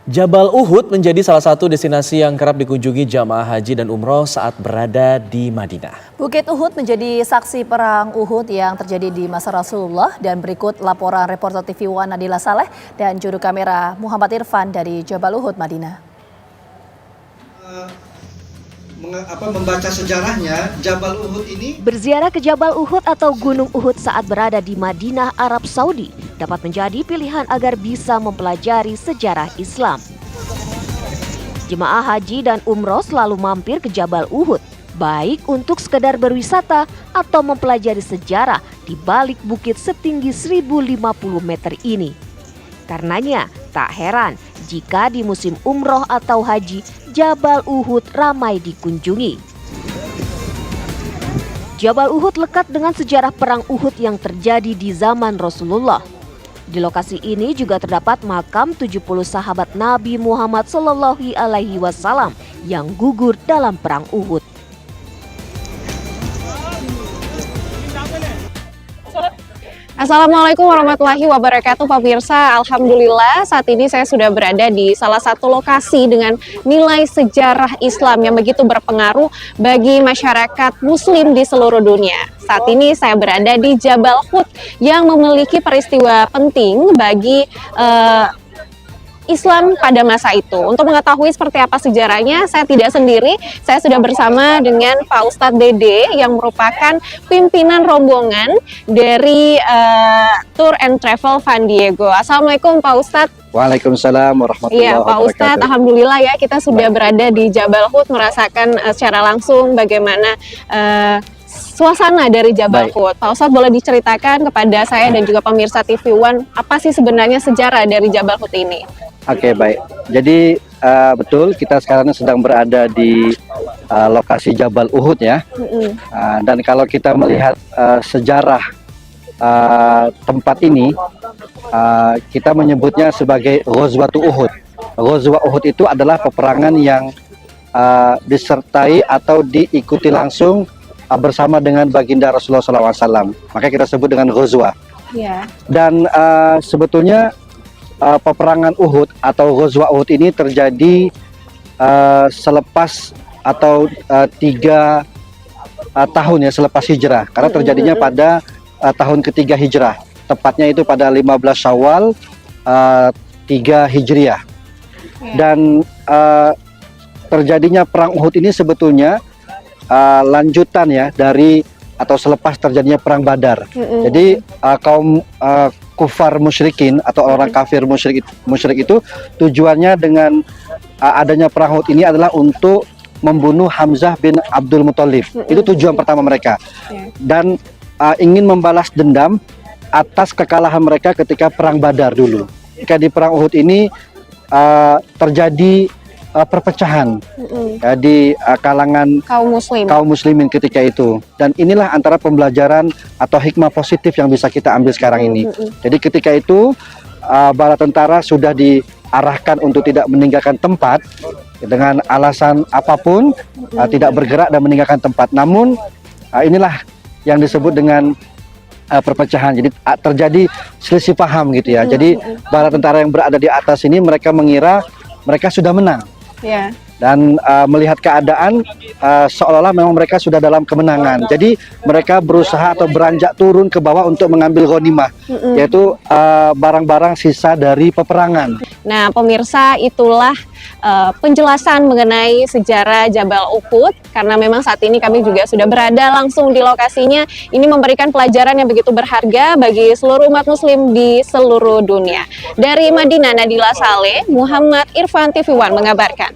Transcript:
Jabal Uhud menjadi salah satu destinasi yang kerap dikunjungi jamaah haji dan umroh saat berada di Madinah. Bukit Uhud menjadi saksi perang Uhud yang terjadi di masa Rasulullah, dan berikut laporan reporter TV One Nadila Saleh dan juru kamera Muhammad Irfan dari Jabal Uhud, Madinah. Membaca sejarahnya, Jabal Uhud ini berziarah ke Jabal Uhud atau Gunung Uhud saat berada di Madinah, Arab Saudi dapat menjadi pilihan agar bisa mempelajari sejarah Islam. Jemaah haji dan umroh selalu mampir ke Jabal Uhud, baik untuk sekedar berwisata atau mempelajari sejarah di balik bukit setinggi 1050 meter ini. Karenanya, tak heran jika di musim umroh atau haji, Jabal Uhud ramai dikunjungi. Jabal Uhud lekat dengan sejarah perang Uhud yang terjadi di zaman Rasulullah. Di lokasi ini juga terdapat makam 70 sahabat Nabi Muhammad SAW yang gugur dalam perang Uhud. Assalamualaikum warahmatullahi wabarakatuh, pemirsa. Alhamdulillah saat ini saya sudah berada di salah satu lokasi dengan nilai sejarah Islam yang begitu berpengaruh bagi masyarakat muslim di seluruh dunia. Saat ini saya berada di Jabal Uhud yang memiliki peristiwa penting bagi Islam pada masa itu. Untuk mengetahui seperti apa sejarahnya, saya tidak sendiri. Saya sudah bersama dengan Pak Ustadz Dede yang merupakan pimpinan rombongan dari Tour and Travel Van Diego. Assalamualaikum Pak Ustadz. Waalaikumsalam warahmatullahi wabarakatuh. Iya Pak Ustadz, alhamdulillah ya kita sudah berada di Jabal Uhud merasakan secara langsung bagaimana suasana dari Jabal Uhud. Pak Ustadz, boleh diceritakan kepada saya dan juga pemirsa TV One apa sih sebenarnya sejarah dari Jabal Uhud ini? Oke, baik. Jadi betul kita sekarang sedang berada di lokasi Jabal Uhud ya. Dan kalau kita melihat sejarah tempat ini, kita menyebutnya sebagai Ghazwatul Uhud. Ghazwa Uhud itu adalah peperangan yang disertai atau diikuti langsung bersama dengan baginda Rasulullah SAW. Makanya kita sebut dengan Ghazwa. Dan sebetulnya peperangan Uhud atau Ghazwa Uhud ini terjadi selepas atau 3 tahun ya selepas hijrah, karena terjadinya pada tahun ketiga hijrah, tepatnya itu pada 15 Syawal 3 Hijriah. Dan terjadinya perang Uhud ini sebetulnya lanjutan ya dari atau selepas terjadinya perang Badar. Jadi kaum kufar musyrikin atau orang kafir musyrik itu tujuannya dengan adanya perang Uhud ini adalah untuk membunuh Hamzah bin Abdul Muthalib. Itu tujuan pertama mereka. Dan ingin membalas dendam atas kekalahan mereka ketika perang Badar dulu. Ketika di perang Uhud ini terjadi perpecahan ya, di kalangan kaum muslimin ketika itu, dan inilah antara pembelajaran atau hikmah positif yang bisa kita ambil sekarang ini. Jadi ketika itu bala tentara sudah diarahkan untuk tidak meninggalkan tempat dengan alasan apapun, tidak bergerak dan meninggalkan tempat. Namun inilah yang disebut dengan perpecahan. Jadi terjadi selisih paham gitu ya. Jadi bala tentara yang berada di atas ini mereka mengira mereka sudah menang. Dan melihat keadaan seolah-olah memang mereka sudah dalam kemenangan. Jadi mereka berusaha atau beranjak turun ke bawah untuk mengambil ghanimah, yaitu barang-barang sisa dari peperangan. Nah pemirsa, itulah penjelasan mengenai sejarah Jabal Uhud. Karena memang saat ini kami juga sudah berada langsung di lokasinya. Ini memberikan pelajaran yang begitu berharga bagi seluruh umat muslim di seluruh dunia. Dari Madinah, Nadila Saleh, Muhammad Irfan, TV One mengabarkan.